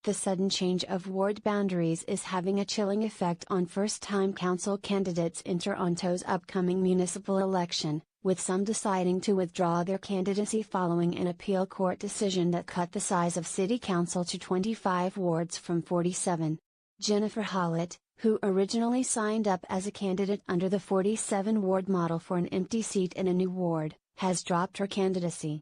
The sudden change of ward boundaries is having a chilling effect on first-time council candidates in Toronto's upcoming municipal election, with some deciding to withdraw their candidacy following an appeal court decision that cut the size of city council to 25 wards from 47. J.ennifer Hollett, who originally signed up as a candidate under the 47-ward model for an empty seat in a new ward, has dropped her candidacy.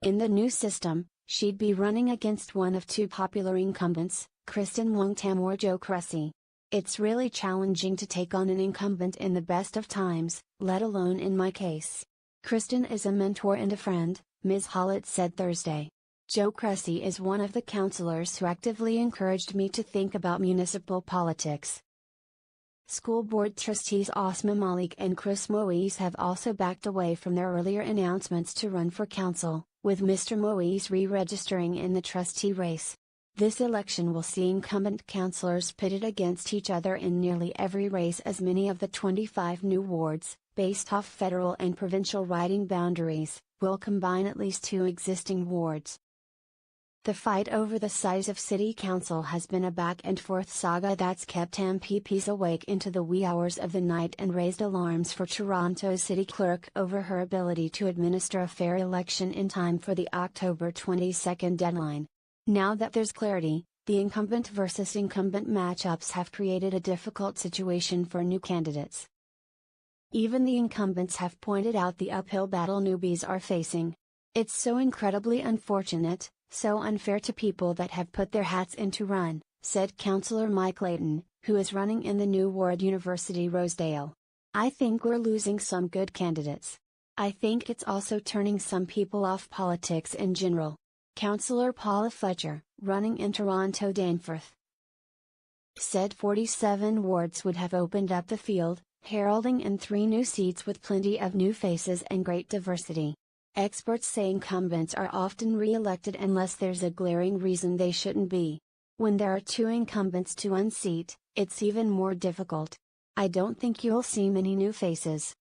In the new system, she'd be running against one of two popular incumbents, Kristy or Joe Kristy. It's really challenging to take on an incumbent in the best of times, let alone in my case. Kristy is a mentor and a friend, Ms. Hollett said Thursday. Joe Kristy is one of the councillors who actively encouraged me to think about municipal politics. School board trustees Osma Malik and Chris Moise have also backed away from their earlier announcements to run for council, with Mr. Moise re-registering in the trustee race. This election will see incumbent councillors pitted against each other in nearly every race, as many of the 25 new wards, based off federal and provincial riding boundaries, will combine at least two existing wards. The fight over the size of city council has been a back-and-forth saga that's kept MPPs awake into the wee hours of the night and raised alarms for Toronto's city clerk over her ability to administer a fair election in time for the October 22 deadline. Now that there's clarity, the incumbent versus incumbent matchups have created a difficult situation for new candidates. Even the incumbents have pointed out the uphill battle newbies are facing. It's so incredibly unfortunate, so unfair to people that have put their hats in to run, said Councillor Mike Layton, who is running in the new ward University Rosedale. I think we're losing some good candidates. I think it's also turning some people off politics in general. Councillor Paula Fletcher, running in Toronto Danforth, said 47 wards would have opened up the field, heralding in 3 new seats with plenty of new faces and great diversity. Experts say incumbents are often re-elected unless there's a glaring reason they shouldn't be. When there are 2 incumbents to unseat, it's even more difficult. I don't think you'll see many new faces.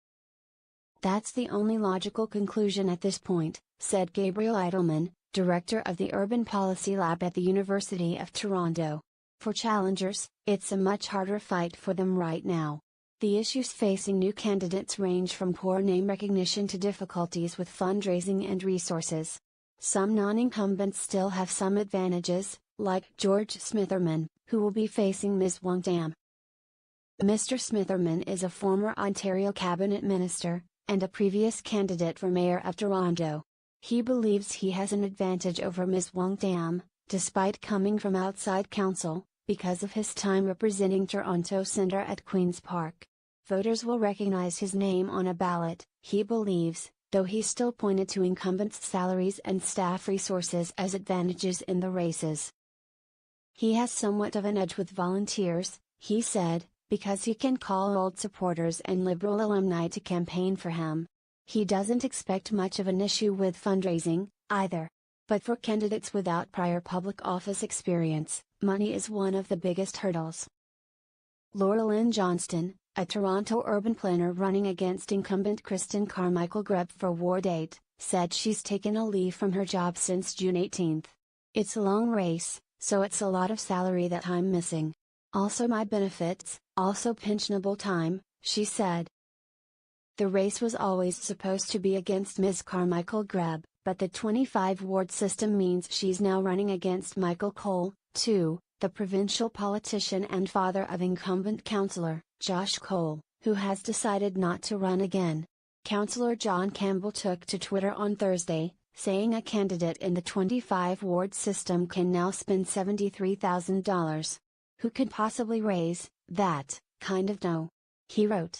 That's the only logical conclusion at this point, said Gabriel Eidelman, director of the Urban Policy Lab at the University of Toronto. For challengers, it's a much harder fight for them right now. The issues facing new candidates range from poor name recognition to difficulties with fundraising and resources. Some non-incumbents still have some advantages, like George Smitherman, who will be facing Ms. Wong Tam. Mr. Smitherman is a former Ontario cabinet minister, and a previous candidate for mayor of Toronto. He believes he has an advantage over Ms. Wong Tam, despite coming from outside council, because of his time representing Toronto Centre at Queen's Park. Voters will recognize his name on a ballot, he believes, though he still pointed to incumbents' salaries and staff resources as advantages in the races. He has somewhat of an edge with volunteers, he said, because he can call old supporters and Liberal alumni to campaign for him. He doesn't expect much of an issue with fundraising, either. But for candidates without prior public office experience, money is one of the biggest hurdles. Laura Lynn Johnston, a Toronto urban planner running against incumbent Kristen Carmichael-Greb for Ward 8, said she's taken a leave from her job since June 18. It's a long race, so it's a lot of salary that I'm missing. Also my benefits, also pensionable time, she said. The race was always supposed to be against Ms. Carmichael-Greb, but the 25-ward system means she's now running against Michael Cole, too, the provincial politician and father of incumbent councillor, Josh Cole, who has decided not to run again. Councillor John Campbell took to Twitter on Thursday, saying a candidate in the 25-ward system can now spend $73,000. Who could possibly raise that kind of dough? He wrote.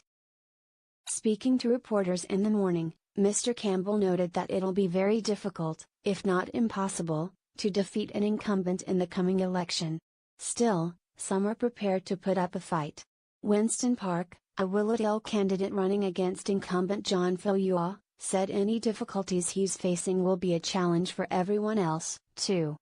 Speaking to reporters in the morning, Mr. Campbell noted that it'll be very difficult, if not impossible, to defeat an incumbent in the coming election. Still, some are prepared to put up a fight. Winston Park, a Willowdale candidate running against incumbent John Foyua, said any difficulties he's facing will be a challenge for everyone else, too.